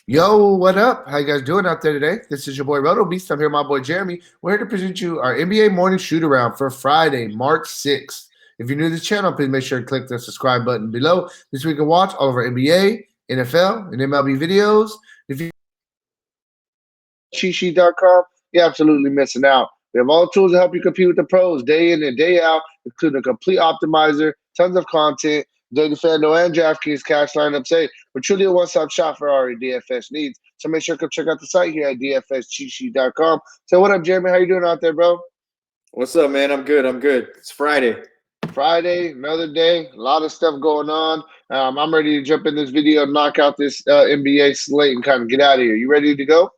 Yo, what up? How you guys doing out there today? This is your boy Roto Beast. I'm here with my boy Jeremy. We're here to present you our NBA morning shoot around for Friday, March 6th. If you're new to this channel, please make sure to click the subscribe button below. This week you can watch all of our NBA, NFL, and MLB videos. If you cheatsheet.com, you're absolutely missing out. We have all the tools to help you compete with the pros day in and day out, including a complete optimizer, tons of content, daily FanDuel and Draftkings cash lineups. Hey, we're truly a one-stop shop for all your DFS needs. So make sure to check out the site here at dfscheatsheet.com. So what up, Jeremy? How you doing out there, bro? What's up, man? I'm good. It's Friday. Friday, another day, a lot of stuff going on. I'm ready to jump in this video and knock out this NBA slate and kind of get out of here. You ready to go?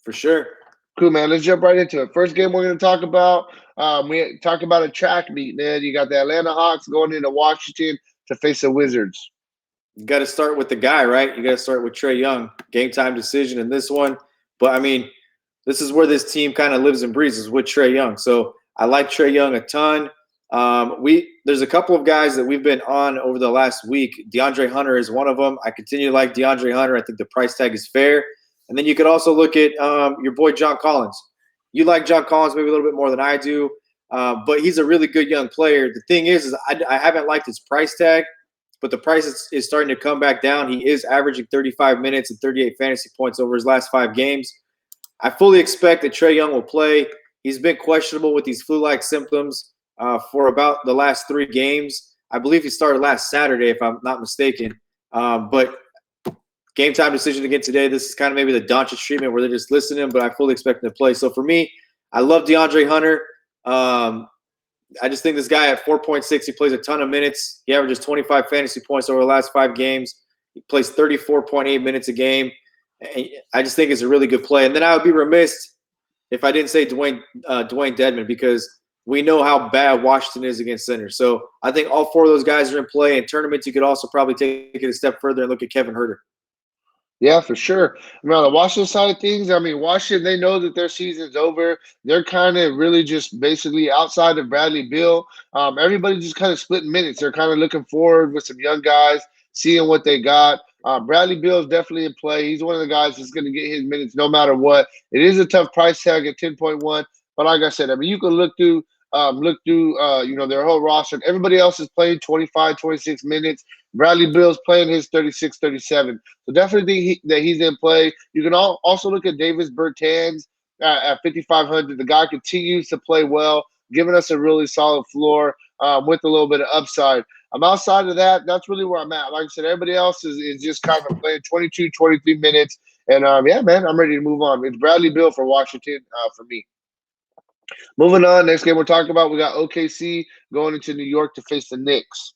For sure. Cool, man. Let's jump right into it. First game we're going to talk about, we talk about a track meet, man. You got the Atlanta Hawks going into Washington to face the Wizards. You got to start with the guy, right? You got to start with Trae Young. Game time decision in this one. But, I mean, this is where this team kind of lives and breathes, is with Trae Young. So I like Trae Young a ton. There's a couple of guys that we've been on over the last week. DeAndre Hunter is one of them. I continue to like DeAndre Hunter. I think the price tag is fair. And then you could also look at your boy John Collins. You like John Collins maybe a little bit more than I do, but he's a really good young player. The thing is I haven't liked his price tag, but the price is starting to come back down. He is averaging 35 minutes and 38 fantasy points over his last 5 games. I fully expect that Trae Young will play. He's been questionable with these flu-like symptoms for about the last 3 games. I believe he started last Saturday, if I'm not mistaken. But game time decision again today. This is kind of maybe the Doncic treatment where they're just listening, but I fully expect him to play. So for me, I love DeAndre Hunter. I just think this guy at 4.6, he plays a ton of minutes. He averages 25 fantasy points over the last 5 games. He plays 34.8 minutes a game. I just think it's a really good play. And then I would be remiss if I didn't say Dwayne Dedmon, because we know how bad Washington is against center. So I think all 4 of those guys are in play. In tournaments, you could also probably take it a step further and look at Kevin Huerter. Yeah, for sure. I mean, on the Washington side of things, I mean, Washington, they know that their season's over. They're kind of really just basically outside of Bradley Beal. Everybody just kind of splitting minutes. They're kind of looking forward with some young guys, seeing what they got. Bradley Beal is definitely in play. He's one of the guys that's going to get his minutes no matter what. It is a tough price tag at 10.1, but like I said, I mean, you can look through their whole roster. Everybody else is playing 25, 26 minutes. Bradley Beal's playing his 36, 37. So definitely think that he's in play. You can also look at Davis Bertans at 5,500. The guy continues to play well, giving us a really solid floor with a little bit of upside. I'm outside of that. That's really where I'm at. Like I said, everybody else is just kind of playing 22, 23 minutes. And, yeah, man, I'm ready to move on. It's Bradley Beal for Washington for me. Moving on, next game we're talking about, we got OKC going into New York to face the Knicks.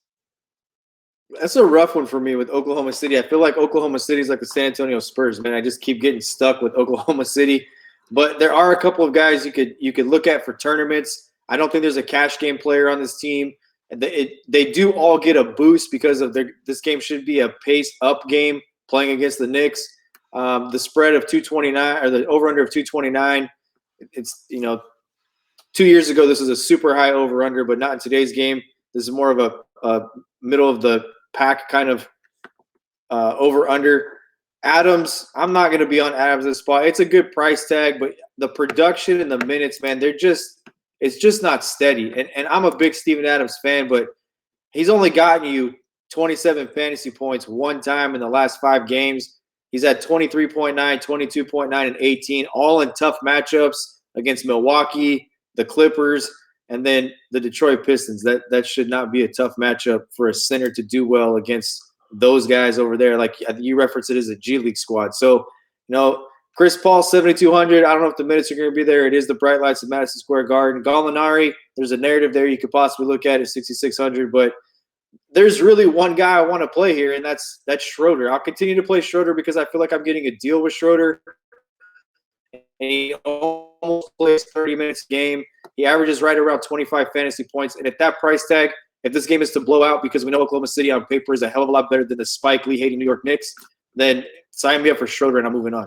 That's a rough one for me with Oklahoma City. I feel like Oklahoma City is like the San Antonio Spurs, man. I just keep getting stuck with Oklahoma City. But there are a couple of guys you could look at for tournaments. I don't think there's a cash game player on this team. They do all get a boost because of this game should be a pace-up game playing against the Knicks. The spread of 229 or the over-under of 229, it's, 2 years ago, this was a super high over-under, but not in today's game. This is more of a middle of the pack kind of over-under. Adams, I'm not going to be on Adams this spot. It's a good price tag, but the production and the minutes, man, it's just not steady. And I'm a big Steven Adams fan, but he's only gotten you 27 fantasy points one time in the last 5 games. He's had 23.9, 22.9, and 18, all in tough matchups against Milwaukee, the Clippers, and then the Detroit Pistons. That should not be a tough matchup for a center to do well against those guys over there. Like you referenced it as a G League squad. So, Chris Paul, 7,200. I don't know if the minutes are going to be there. It is the bright lights of Madison Square Garden. Gallinari, there's a narrative there you could possibly look at 6,600. But there's really one guy I want to play here, and that's Schroeder. I'll continue to play Schroeder because I feel like I'm getting a deal with Schroeder. And he almost plays 30 minutes a game. He averages right around 25 fantasy points. And at that price tag, if this game is to blow out, because we know Oklahoma City on paper is a hell of a lot better than the Spike Lee hating New York Knicks, then sign me up for Schroeder and I'm moving on.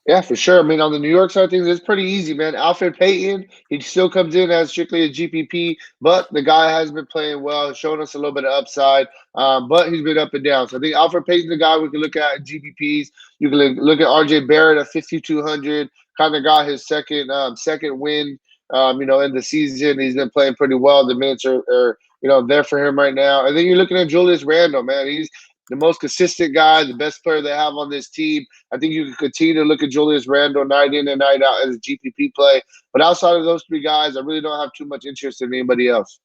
Yeah, for sure. I mean, on the New York side of things, it's pretty easy, man. Alfred Payton, he still comes in as strictly a GPP, but the guy has been playing well, showing us a little bit of upside, but he's been up and down. So I think Alfred Payton's the guy we can look at in GPPs. You can look at RJ Barrett at 5,200, kind of got his second win, in the season. He's been playing pretty well. The minutes are there for him right now. And then you're looking at Julius Randle, man. He's the most consistent guy, the best player they have on this team. I think you can continue to look at Julius Randle night in and night out as a GPP play. But outside of those three guys, I really don't have too much interest in anybody else.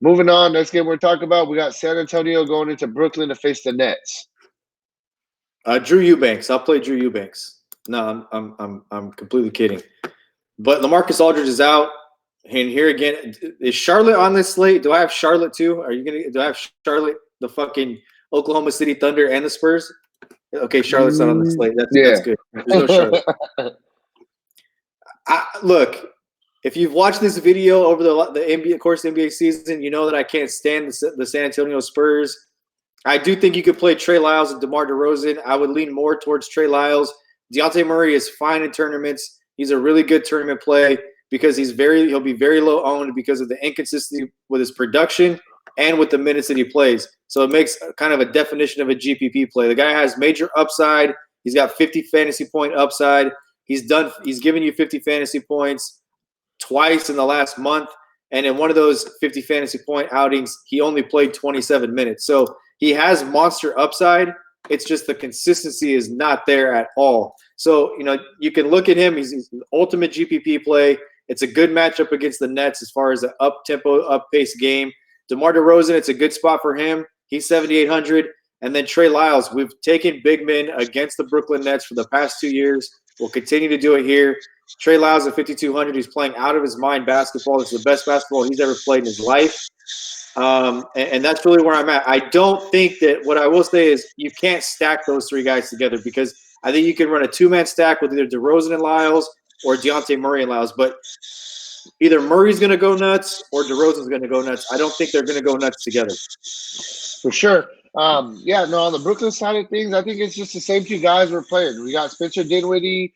Moving on, next game we're talking about, we got San Antonio going into Brooklyn to face the Nets. Drew Eubanks. I'll play Drew Eubanks. No, I'm completely kidding. But LaMarcus Aldridge is out. And here again, is Charlotte on this slate? Do I have Charlotte too? Do I have Charlotte, the fucking Oklahoma City Thunder, and the Spurs? Okay, Charlotte's not on the slate. That's good. There's no Charlotte. Look, if you've watched this video over the NBA course of the NBA season, you know that I can't stand the San Antonio Spurs. I do think you could play Trey Lyles and DeMar DeRozan. I would lean more towards Trey Lyles. Dejounte Murray is fine in tournaments. He's a really good tournament play because he'll be very low owned because of the inconsistency with his production and with the minutes that he plays. So it makes kind of a definition of a GPP play. The guy has major upside. He's got 50 fantasy point upside. He's given you 50 fantasy points twice in the last month. And in one of those 50 fantasy point outings, he only played 27 minutes. So he has monster upside. It's just the consistency is not there at all. So, you can look at him. He's an ultimate GPP play. It's a good matchup against the Nets as far as an up-tempo, up-paced game. DeMar DeRozan, it's a good spot for him. He's 7,800. And then Trey Lyles, we've taken big men against the Brooklyn Nets for the past 2 years. We'll continue to do it here. Trey Lyles at 5,200. He's playing out of his mind basketball. It's the best basketball he's ever played in his life. And that's really where I'm at. I don't think that what I will say is you can't stack those three guys together because I think you can run a two-man stack with either DeRozan and Lyles or Dejounte Murray and Lyles. But either Murray's going to go nuts or DeRozan's going to go nuts. I don't think they're going to go nuts together. For sure. On the Brooklyn side of things, I think it's just the same two guys we're playing. We got Spencer Dinwiddie.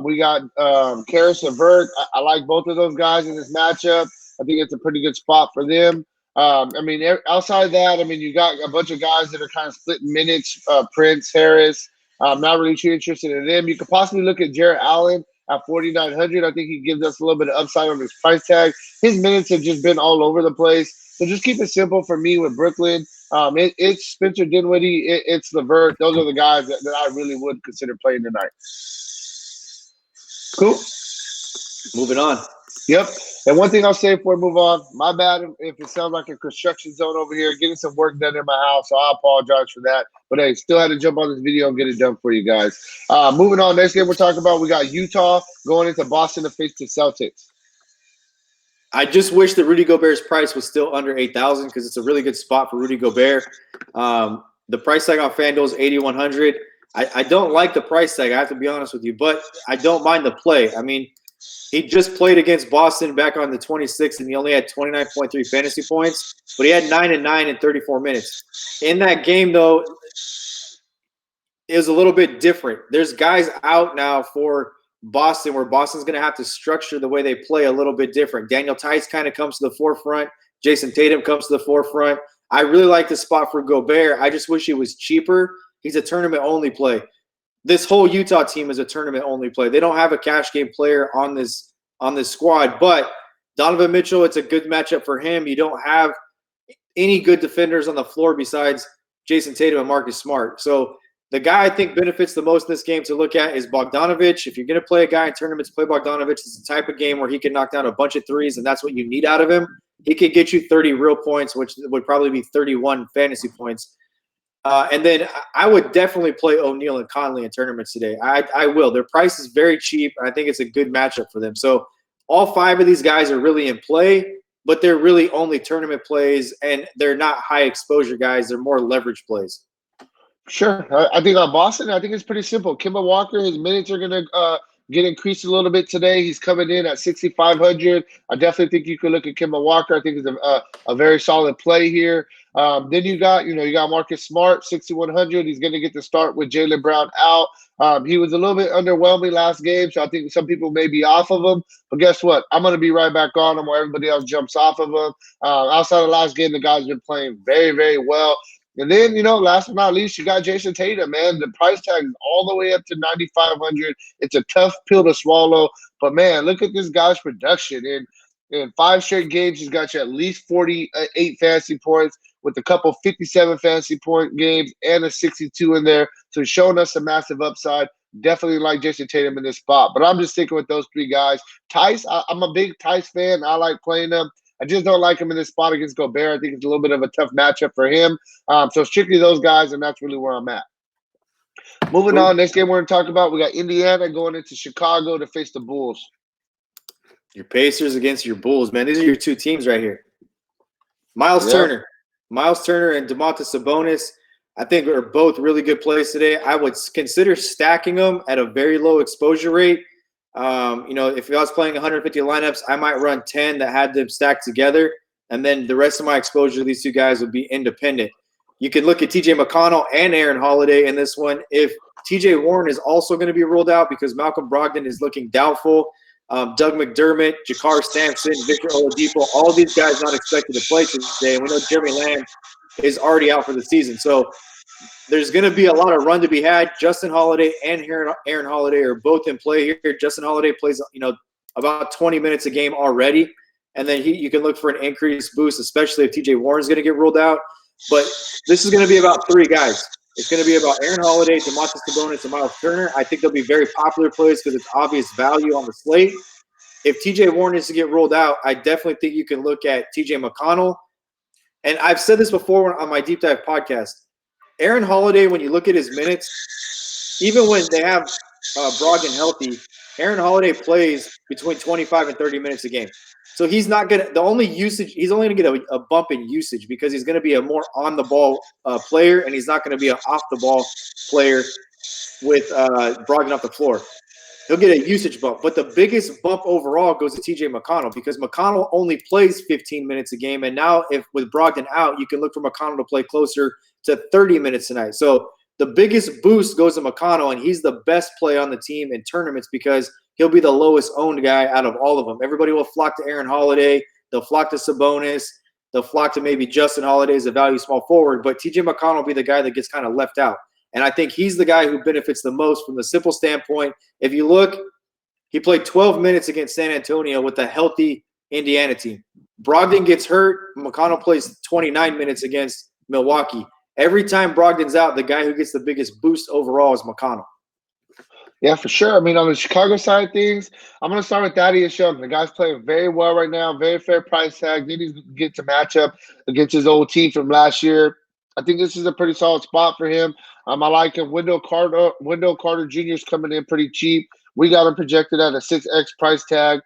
We got Karis LeVert. I like both of those guys in this matchup. I think it's a pretty good spot for them. Outside of that, you got a bunch of guys that are kind of splitting minutes. Prince, Harris. I'm not really too interested in them. You could possibly look at Jarrett Allen at 4,900. I think he gives us a little bit of upside on his price tag. His minutes have just been all over the place. So just keep it simple for me with Brooklyn. It's Spencer Dinwiddie. It's LeVert. Those are the guys that I really would consider playing tonight. Cool. Moving on. Yep. And one thing I'll say before we move on, my bad if it sounds like a construction zone over here, getting some work done in my house, so I apologize for that. But hey, still had to jump on this video and get it done for you guys. Moving on, next game we're talking about, we got Utah going into Boston to face the Celtics. I just wish that Rudy Gobert's price was still under 8,000 because it's a really good spot for Rudy Gobert. The price tag on FanDuel is 8,100. I don't like the price tag, I have to be honest with you, but I don't mind the play. He just played against Boston back on the 26th, and he only had 29.3 fantasy points, but he had 9 and 9 in 34 minutes. In that game, though, it was a little bit different. There's guys out now for Boston where Boston's going to have to structure the way they play a little bit different. Daniel Tice kind of comes to the forefront. Jason Tatum comes to the forefront. I really like the spot for Gobert. I just wish he was cheaper. He's a tournament-only play. This whole Utah team is a tournament-only play. They don't have a cash game player on this squad, but Donovan Mitchell, it's a good matchup for him. You don't have any good defenders on the floor besides Jason Tatum and Marcus Smart. So the guy I think benefits the most in this game to look at is Bogdanović. If you're going to play a guy in tournaments, play Bogdanović. It's the type of game where he can knock down a bunch of threes, and that's what you need out of him. He could get you 30 real points, which would probably be 31 fantasy points. And then I would definitely play O'Neal and Conley in tournaments today. I will. Their price is very cheap, and I think it's a good matchup for them. So all 5 of these guys are really in play, but they're really only tournament plays, and they're not high exposure guys. They're more leverage plays. Sure. I think on Boston, I think it's pretty simple. Kemba Walker, his minutes are going to get increased a little bit today. He's coming in at 6,500. I definitely think you could look at Kemba Walker. I think it's a very solid play here. Then you got Marcus Smart, 6,100. He's going to get the start with Jaylen Brown out. He was a little bit underwhelming last game, so I think some people may be off of him. But guess what? I'm going to be right back on him where everybody else jumps off of him. Outside of last game, the guy's been playing very, very well. And then, last but not least, you got Jason Tatum, man. The price tag is all the way up to 9,500. It's a tough pill to swallow. But, man, look at this guy's production. In 5 straight games, he's got you at least 48 fantasy points with a couple 57 fantasy point games and a 62 in there. So he's showing us a massive upside. Definitely like Jason Tatum in this spot. But I'm just sticking with those 3 guys. Tice, I'm a big Tice fan. I like playing him. I just don't like him in this spot against Gobert. I think it's a little bit of a tough matchup for him. So strictly those guys, and that's really where I'm at. Moving on, next game we're going to talk about, we got Indiana going into Chicago to face the Bulls. Your Pacers against your Bulls, man. These are your 2 teams right here. Miles Turner and Domantas Sabonis, I think are both really good plays today. I would consider stacking them at a very low exposure rate. If I was playing 150 lineups, I might run 10 that had them stacked together, and then the rest of my exposure to these 2 guys would be independent. You can look at TJ McConnell and Aaron Holiday in this one. If TJ Warren is also going to be ruled out because Malcolm Brogdon is looking doubtful, Doug McDermott, Jakar Sampson, Victor Oladipo, all of these guys not expected to play today. And we know Jeremy Lamb is already out for the season. So there's going to be a lot of run to be had. Justin Holiday and Aaron Holiday are both in play here. Justin Holiday plays, about 20 minutes a game already. And then you can look for an increased boost, especially if TJ Warren's going to get ruled out. But this is going to be about 3 guys. It's going to be about Aaron Holiday, Domantas Sabonis, and Miles Turner. I think they'll be very popular plays because it's obvious value on the slate. If TJ Warren is to get ruled out, I definitely think you can look at TJ McConnell. And I've said this before on my Deep Dive podcast. Aaron Holiday, when you look at his minutes, even when they have Brogdon healthy, Aaron Holiday plays between 25 and 30 minutes a game. So he's not going to – the only usage – he's only going to get a bump in usage because he's going to be a more on-the-ball player, and he's not going to be an off-the-ball player with Brogdon off the floor. He'll get a usage bump. But the biggest bump overall goes to TJ McConnell because McConnell only plays 15 minutes a game. And now if with Brogdon out, you can look for McConnell to play closer to 30 minutes tonight. So the biggest boost goes to McConnell, and he's the best play on the team in tournaments because he'll be the lowest owned guy out of all of them. Everybody will flock to Aaron Holiday. They'll flock to Sabonis. They'll flock to maybe Justin Holiday as a value small forward. But TJ McConnell will be the guy that gets kind of left out. And I think he's the guy who benefits the most from the simple standpoint. If you look, he played 12 minutes against San Antonio with a healthy Indiana team. Brogdon gets hurt. McConnell plays 29 minutes against Milwaukee. Every time Brogdon's out, the guy who gets the biggest boost overall is McConnell. Yeah, for sure. I mean, on the Chicago side of things, I'm going to start with Thaddeus Young. The guy's playing very well right now, very fair price tag. Then he gets a matchup against his old team from last year. I think this is a pretty solid spot for him. I like him. Wendell Carter Jr. is coming in pretty cheap. We got him projected at a 6x price tag.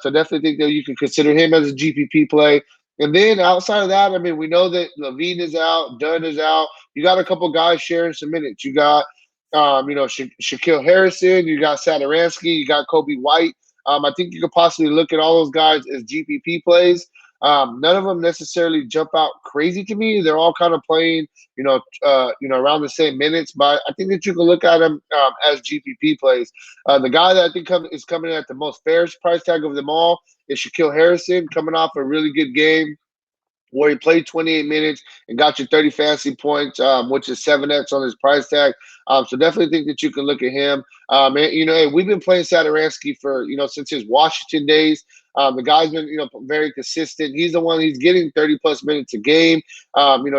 So definitely think that you can consider him as a GPP play. And then outside of that, I mean, we know that Levine is out, Dunn is out. You got a couple guys sharing some minutes. You got, Shaquille Harrison. You got Satoransky. You got Kobe White. I think you could possibly look at all those guys as GPP plays. None of them necessarily jump out crazy to me. They're all kind of playing, around the same minutes. But I think that you can look at them as GPP plays. The guy that I think is coming in at the most fair price tag of them all is Shaquille Harrison, coming off a really good game where he played 28 minutes and got you 30 fantasy points, which is 7x on his price tag. So definitely think that you can look at him. And we've been playing Satoransky for, since his Washington days. The guy's been, very consistent. He's the one, he's getting 30-plus minutes a game.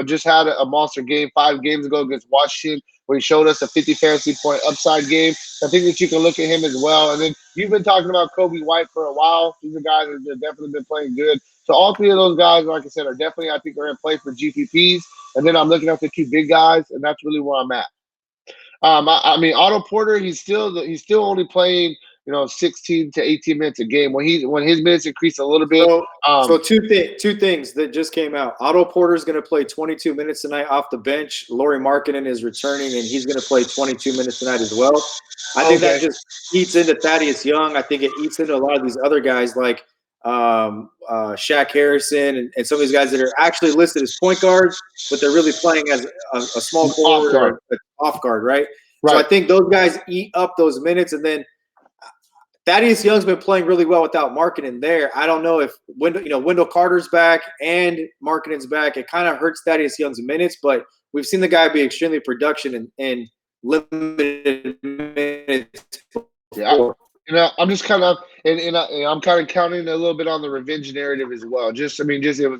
Just had a monster game 5 games ago against Washington where he showed us a 50 fantasy point upside game. So I think that you can look at him as well. And then you've been talking about Kobe White for a while. He's a guy that's definitely been playing good. So all 3 of those guys, like I said, are definitely, I think, are in play for GPPs. And then I'm looking at the 2 big guys, and that's really where I'm at. Otto Porter, he's still only playing 16 to 18 minutes a game. When his minutes increase a little bit. So two things that just came out. Otto Porter's going to play 22 minutes tonight off the bench. Lauri Markkanen is returning, and he's going to play 22 minutes tonight as well. I think that just eats into Thaddeus Young. I think it eats into a lot of these other guys like Shaq Harrison and some of these guys that are actually listed as point guards, but they're really playing as a small forward or off guard, right? So I think those guys eat up those minutes, and then Thaddeus Young's been playing really well without Markkanen there. I don't know if Wendell Carter's back and Markkanen's back. It kind of hurts Thaddeus Young's minutes, but we've seen the guy be extremely production and limited minutes. Yeah, I'm just kind of I'm kind of counting a little bit on the revenge narrative as well. It was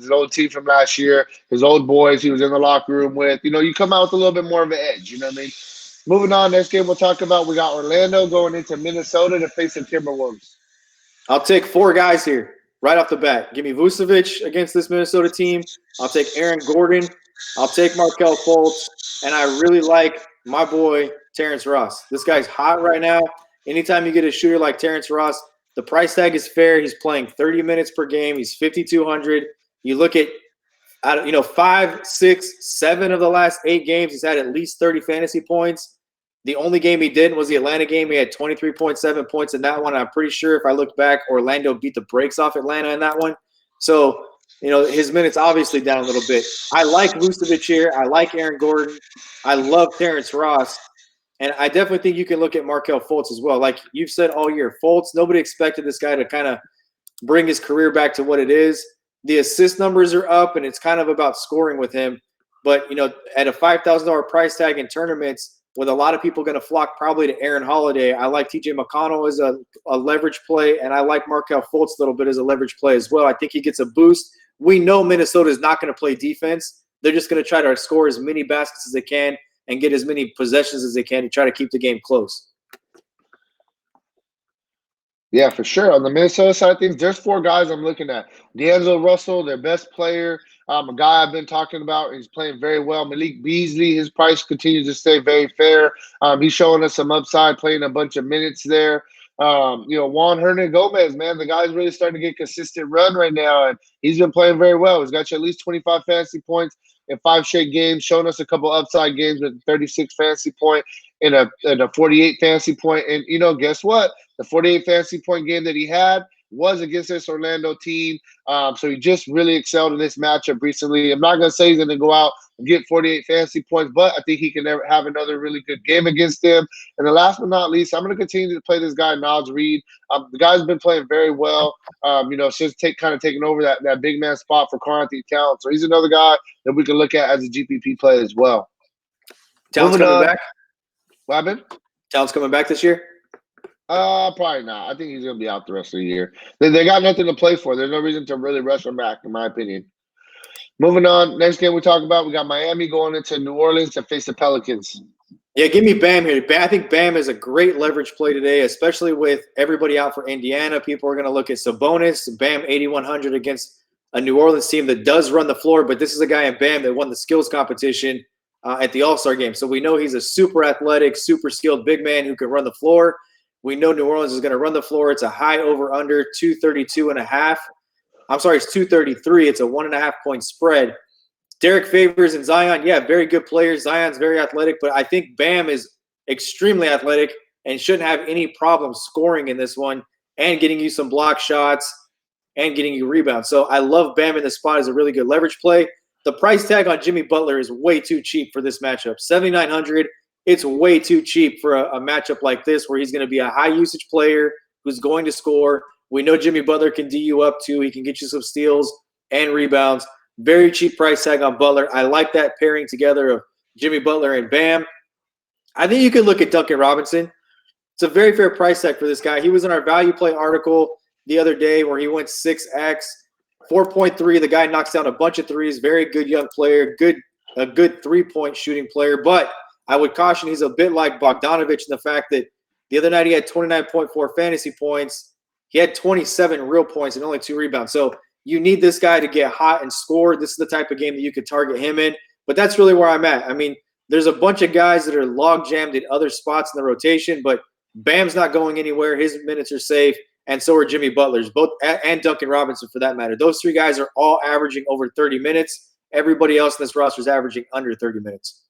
an old team from last year, his old boys he was in the locker room with. You come out with a little bit more of an edge. You know what I mean? Moving on, next game we'll talk about, we got Orlando going into Minnesota to face the Timberwolves. I'll take 4 guys here right off the bat. Give me Vucevic against this Minnesota team. I'll take Aaron Gordon. I'll take Markelle Fultz. And I really like my boy Terrence Ross. This guy's hot right now. Anytime you get a shooter like Terrence Ross, the price tag is fair. He's playing 30 minutes per game. He's 5,200. You look at 5, 6, 7 of the last 8 games, he's had at least 30 fantasy points. The only game he didn't was the Atlanta game. He had 23.7 points in that one. I'm pretty sure if I look back, Orlando beat the brakes off Atlanta in that one. So, his minutes obviously down a little bit. I like Vucevic here. I like Aaron Gordon. I love Terrence Ross. And I definitely think you can look at Markelle Fultz as well. Like you've said all year, Fultz, nobody expected this guy to kind of bring his career back to what it is. The assist numbers are up, and it's kind of about scoring with him. But, at a $5,000 price tag in tournaments, with a lot of people going to flock probably to Aaron Holiday, I like TJ McConnell as a leverage play, and I like Markelle Fultz a little bit as a leverage play as well. I think he gets a boost. We know Minnesota is not going to play defense. They're just going to try to score as many baskets as they can and get as many possessions as they can to try to keep the game close. Yeah, for sure. On the Minnesota side of things, there's 4 guys I'm looking at. D'Angelo Russell, their best player, a guy I've been talking about. He's playing very well. Malik Beasley, his price continues to stay very fair. He's showing us some upside, playing a bunch of minutes there. Juan Hernangomez, man, the guy's really starting to get consistent run right now, and he's been playing very well. He's got you at least 25 fantasy points in 5 straight games, showing us a couple upside games with 36 fantasy point in a 48 fantasy point. And, guess what? The 48 fantasy point game that he had was against this Orlando team. So he just really excelled in this matchup recently. I'm not going to say he's going to go out and get 48 fantasy points, but I think he can have another really good game against them. And the last but not least, I'm going to continue to play this guy, Naz Reid. The guy's been playing very well, since taking over that big man spot for Karl-Anthony Towns. So he's another guy that we can look at as a GPP play as well. Towns coming back? What happened? Towns coming back this year? Probably not. I think he's going to be out the rest of the year. They got nothing to play for. There's no reason to really rush him back, in my opinion. Moving on, next game we talk about, we got Miami going into New Orleans to face the Pelicans. Yeah, give me Bam here. I think Bam is a great leverage play today, especially with everybody out for Indiana. People are going to look at Sabonis. Bam 8,100 against a New Orleans team that does run the floor, but this is a guy in Bam that won the skills competition at the All-Star game. So we know he's a super athletic, super skilled big man who can run the floor. We know New Orleans is going to run the floor. It's a high over-under, 232.5. I'm sorry, it's 233. It's a 1.5 point spread. Derek Favors and Zion, yeah, very good players. Zion's very athletic, but I think Bam is extremely athletic and shouldn't have any problem scoring in this one and getting you some block shots and getting you rebounds. So I love Bam in the spot as a really good leverage play. The price tag on Jimmy Butler is way too cheap for this matchup. $7,900. It's way too cheap for a matchup like this where he's going to be a high-usage player who's going to score. We know Jimmy Butler can D you up too. He can get you some steals and rebounds. Very cheap price tag on Butler. I like that pairing together of Jimmy Butler and Bam. I think you could look at Duncan Robinson. It's a very fair price tag for this guy. He was in our value play article the other day where he went 6X, 4.3. The guy knocks down a bunch of threes. Very good young player, a good three-point shooting player. But I would caution he's a bit like Bogdanovich in the fact that the other night he had 29.4 fantasy points. He had 27 real points and only 2 rebounds. So you need this guy to get hot and score. This is the type of game that you could target him in. But that's really where I'm at. I mean, there's a bunch of guys that are log jammed at other spots in the rotation, but Bam's not going anywhere. His minutes are safe. And so are Jimmy Butler's, both, and Duncan Robinson for that matter. Those three guys are all averaging over 30 minutes. Everybody else in this roster is averaging under 30 minutes.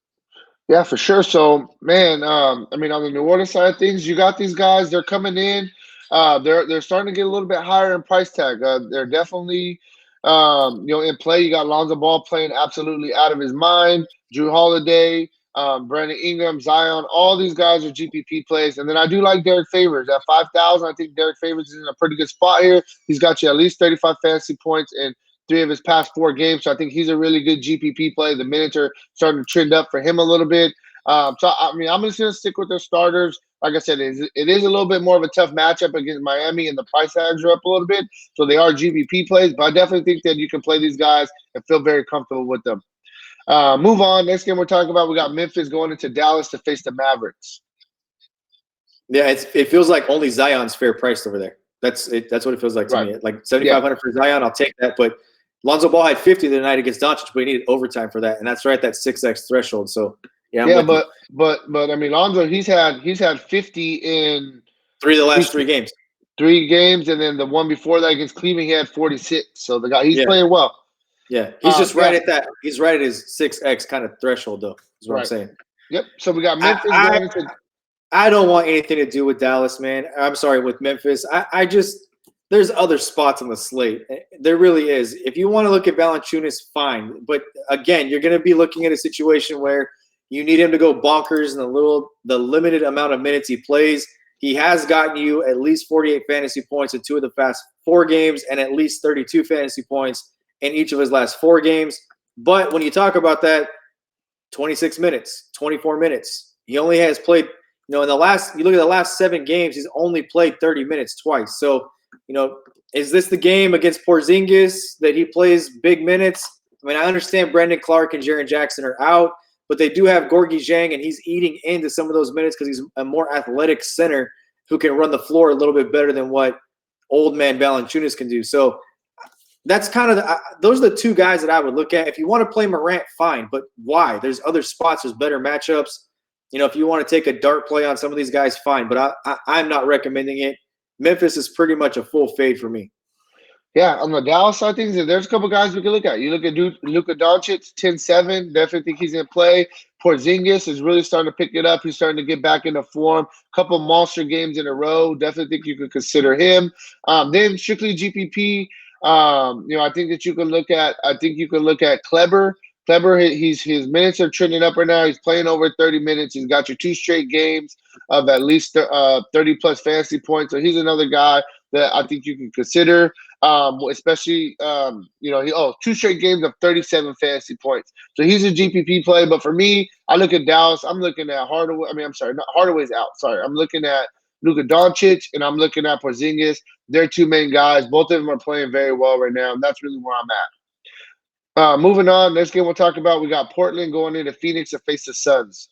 Yeah, for sure. So, man, I mean, on the New Orleans side of things, you got these guys. They're coming in. They're starting to get a little bit higher in price tag. They're definitely, in play. You got Lonzo Ball playing absolutely out of his mind. Drew Holiday, Brandon Ingram, Zion. All these guys are GPP plays. And then I do like Derek Favors at 5,000. I think Derek Favors is in a pretty good spot here. He's got you at least 35 fantasy points and 3 of his past 4 games. So I think he's a really good GPP play. The minutes are starting to trend up for him a little bit. So, I mean, I'm just going to stick with their starters. Like I said, it is a little bit more of a tough matchup against Miami, and the price tags are up a little bit. So they are GPP plays, but I definitely think that you can play these guys and feel very comfortable with them. Move on. Next game we're talking about, we got Memphis going into Dallas to face the Mavericks. Yeah, it feels like only Zion's fair priced over there. That's it. That's what it feels like to me. Like 7,500 for Zion, I'll take that. But Lonzo Ball had 50 the night against Doncic, but he needed overtime for that, and that's right, that 6x threshold. So but I mean, Lonzo, he's had 50 in 3 of the last 3 games. 3 games, and then the one before that against Cleveland, he had 46. So the guy, he's playing well. Yeah, he's just right at that. He's right at his 6x kind of threshold, though. Is what I'm saying. Yep. So we got Memphis going into. I don't want anything to do with Dallas, man. I'm sorry, with Memphis. I just there's other spots on the slate. There really is. If you want to look at Valanciunas, fine. But again, you're going to be looking at a situation where you need him to go bonkers in the limited amount of minutes he plays. He has gotten you at least 48 fantasy points in 2 of the past 4 games and at least 32 fantasy points in each of his last 4 games. But when you talk about that, 26 minutes, 24 minutes, he only has played, you look at the last 7 games, he's only played 30 minutes twice. So, is this the game against Porzingis that he plays big minutes? I mean, I understand Brandon Clark and Jaren Jackson are out, but they do have Gorgui Dieng, and he's eating into some of those minutes because he's a more athletic center who can run the floor a little bit better than what old man Valanciunas can do. So that's kind of those are the 2 guys that I would look at. If you want to play Morant, fine, but why? There's other spots. There's better matchups. If you want to take a dart play on some of these guys, fine, but I'm not recommending it. Memphis is pretty much a full fade for me. Yeah, on the Dallas side of things, there's a couple guys we can look at. You look at Luka Doncic, 10-7. Definitely think he's in play. Porzingis is really starting to pick it up. He's starting to get back into form. Couple monster games in a row. Definitely think you could consider him. Then strictly GPP, I think that you can look at. I think you can look at Kleber. Kleber, his minutes are trending up right now. He's playing over 30 minutes. He's got your 2 straight games of at least 30 plus fantasy points. So he's another guy that I think you can consider. Especially 2 straight games of 37 fantasy points. So he's a GPP play. But for me, I look at Dallas. I'm looking at Hardaway. Hardaway's out. Sorry, I'm looking at Luka Doncic and I'm looking at Porzingis. They're 2 main guys. Both of them are playing very well right now. And that's really where I'm at. Moving on, next game we'll talk about, we got Portland going into Phoenix to face the Suns.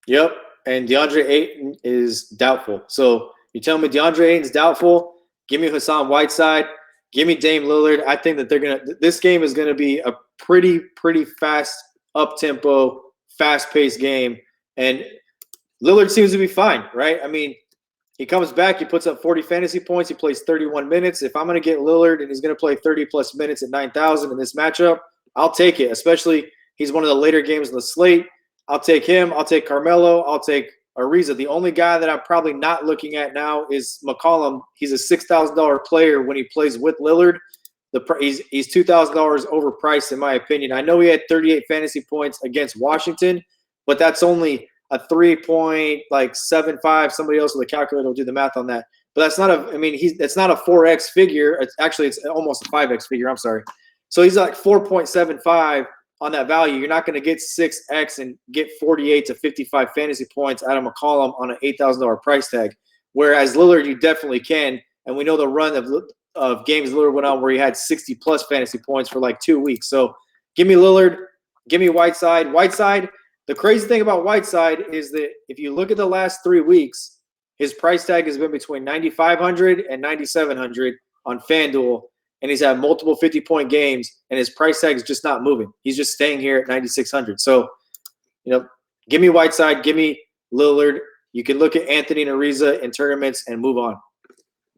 Yep, and DeAndre Ayton is doubtful. So you tell me DeAndre Ayton's doubtful, give me Hassan Whiteside, give me Dame Lillard. I think that this game is going to be a pretty fast, up-tempo, fast-paced game. And Lillard seems to be fine, right? I mean, he comes back, he puts up 40 fantasy points, he plays 31 minutes. If I'm going to get Lillard and he's going to play 30-plus minutes at 9,000 in this matchup, I'll take it, especially he's one of the later games on the slate. I'll take him. I'll take Carmelo. I'll take Ariza. The only guy that I'm probably not looking at now is McCollum. He's a $6,000 player when he plays with Lillard. He's $2,000 overpriced in my opinion. I know he had 38 fantasy points against Washington, but that's only a 3.75. Somebody else with a calculator will do the math on that. But that's not it's not a 4x figure. It's almost a 5x figure. I'm sorry. So he's like 4.75 on that value. You're not going to get 6x and get 48 to 55 fantasy points out of McCollum on an $8,000 price tag. Whereas Lillard, you definitely can. And we know the run of games Lillard went on where he had 60-plus fantasy points for like 2 weeks. So give me Lillard. Give me Whiteside. Whiteside, the crazy thing about Whiteside is that if you look at the last 3 weeks, his price tag has been between $9,500 and $9,700 on FanDuel. And he's had multiple 50-point games, and his price tag is just not moving. He's just staying here at $9,600. So, give me Whiteside, give me Lillard. you can look at Anthony and Ariza in tournaments and move on.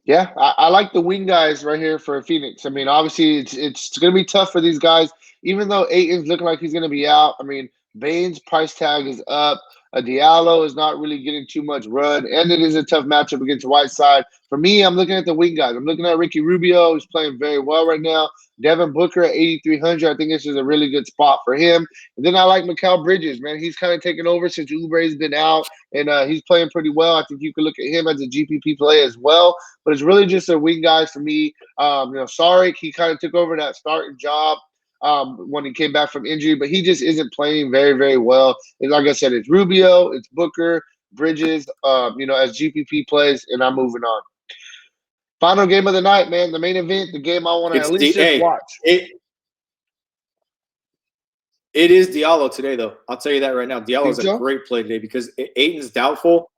Yeah, I like the wing guys right here for Phoenix. I mean, obviously it's going to be tough for these guys, even though Aiton's looking like he's going to be out. I mean, Bane's price tag is up. Diallo is not really getting too much run, and it is a tough matchup against Whiteside. For me, I'm looking at the wing guys. I'm looking at Ricky Rubio, who's playing very well right now. Devin Booker at 8,300. I think this is a really good spot for him. And then I like Mikal Bridges, man. He's kind of taken over since Oubre's been out, and he's playing pretty well. I think you could look at him as a GPP play as well. But it's really just a wing guys for me. Saric, he kind of took over that starting job when he came back from injury, but he just isn't playing very, very well. And like I said, it's Rubio, it's Booker, Bridges, as GPP plays, and I'm moving on. Final game of the night, man. The main event, the game I want to at least just watch. It is Diallo today, though. I'll tell you that right now. Diallo is a great play today because Aiton's doubtful.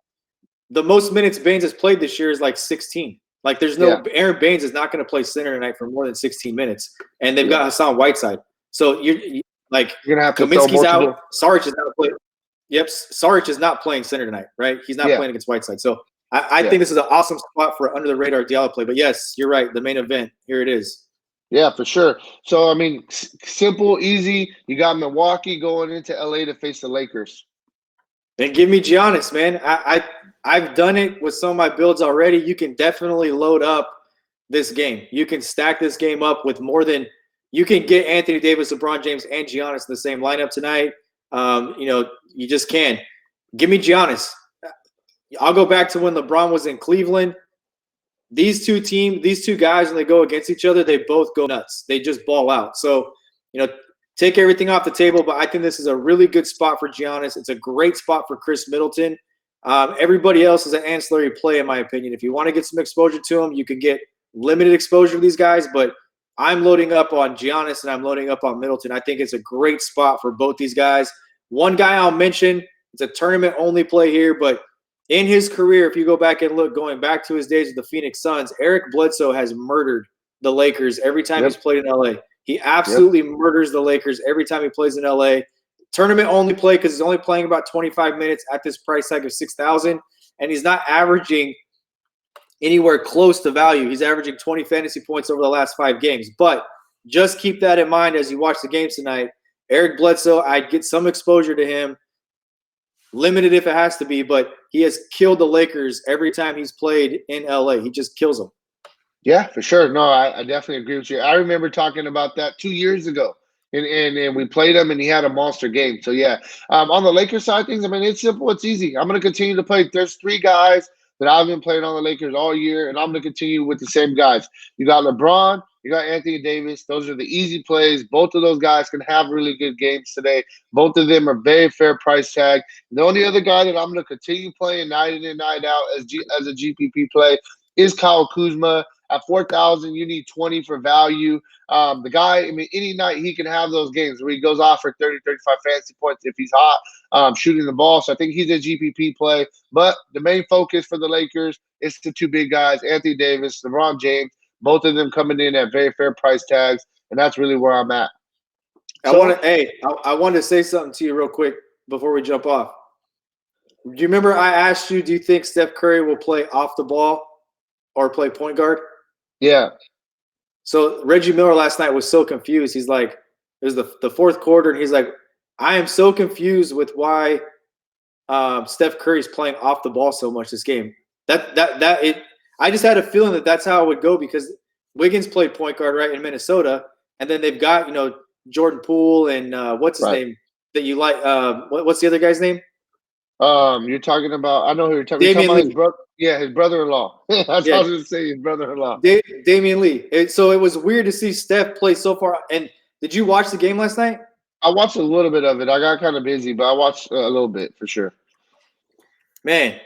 The most minutes Baines has played this year is like 16. Like there's no Aaron Baines is not going to play center tonight for more than 16 minutes, and they've got Hassan Whiteside. So you're gonna have to Kaminsky's out. Saric is not playing. Yep, Saric is not playing center tonight, right? He's not playing against Whiteside. So I think this is an awesome spot for under the radar Diallo play. But yes, you're right. The main event, here it is. Yeah, for sure. So I mean, simple, easy. You got Milwaukee going into LA to face the Lakers. And give me Giannis, man. I've done it with some of my builds already. You can definitely load up this game. You can stack this game up with more than – you can get Anthony Davis, LeBron James, and Giannis in the same lineup tonight. You just can. Give me Giannis. I'll go back to when LeBron was in Cleveland. These two guys, when they go against each other, they both go nuts. They just ball out. So, take everything off the table, but I think this is a really good spot for Giannis. It's a great spot for Chris Middleton. Everybody else is an ancillary play, in my opinion. If you want to get some exposure to them, you can get limited exposure to these guys, but I'm loading up on Giannis and I'm loading up on Middleton. I think it's a great spot for both these guys. One guy I'll mention, it's a tournament-only play here, but in his career, if you go back and look, going back to his days with the Phoenix Suns, Eric Bledsoe has murdered the Lakers every time he's played in LA. He absolutely murders the Lakers every time he plays in LA. Tournament only play because he's only playing about 25 minutes at this price tag of $6,000, and he's not averaging anywhere close to value. He's averaging 20 fantasy points over the last 5 games. But just keep that in mind as you watch the games tonight. Eric Bledsoe, I'd get some exposure to him, limited if it has to be, but he has killed the Lakers every time he's played in LA. He just kills them. Yeah, for sure. No, I definitely agree with you. I remember talking about that 2 years ago. And we played him, and he had a monster game. So, yeah. On the Lakers side of things, I mean, it's simple. It's easy. I'm going to continue to play. There's 3 guys that I've been playing on the Lakers all year, and I'm going to continue with the same guys. You got LeBron. You got Anthony Davis. Those are the easy plays. Both of those guys can have really good games today. Both of them are very fair price tag. The only other guy that I'm going to continue playing night in and night out as a GPP play is Kyle Kuzma. At 4,000, you need 20 for value. The guy, I mean, any night he can have those games where he goes off for 30, 35 fantasy points if he's hot shooting the ball. So I think he's a GPP play. But the main focus for the Lakers is the 2 big guys, Anthony Davis, LeBron James, both of them coming in at very fair price tags. And that's really where I'm at. I wanted to say something to you real quick before we jump off. Do you remember I asked you, do you think Steph Curry will play off the ball or play point guard? Yeah. So Reggie Miller last night was so confused. He's like, it was the 4th quarter, and he's like, I am so confused with why Steph Curry's playing off the ball so much this game. I just had a feeling that that's how it would go because Wiggins played point guard right in Minnesota, and then they've got Jordan Poole and what's his name that you like? What's the other guy's name? You're talking about. I know who you're talking about. His brother. Yeah, his brother-in-law. That's what I was going to say. His brother-in-law. Damian Lee. So it was weird to see Steph play so far. And did you watch the game last night? I watched a little bit of it. I got kind of busy, but I watched a little bit for sure. Man,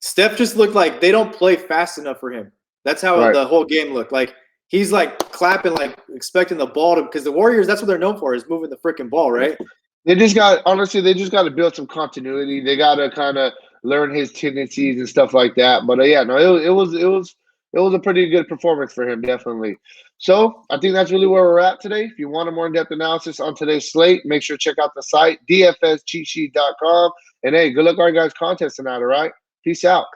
Steph just looked like they don't play fast enough for him. That's how the whole game looked. Like he's like clapping, like expecting the ball to, because the Warriors, that's what they're known for, is moving the freaking ball, right? They just got to build some continuity. They got to kind of learn his tendencies and stuff like that. But it was it was a pretty good performance for him, definitely. So I think that's really where we're at today. If you want a more in-depth analysis on today's slate, make sure to check out the site, dfscheatsheet.com. And hey, good luck, our guys' contest tonight, all right? Peace out.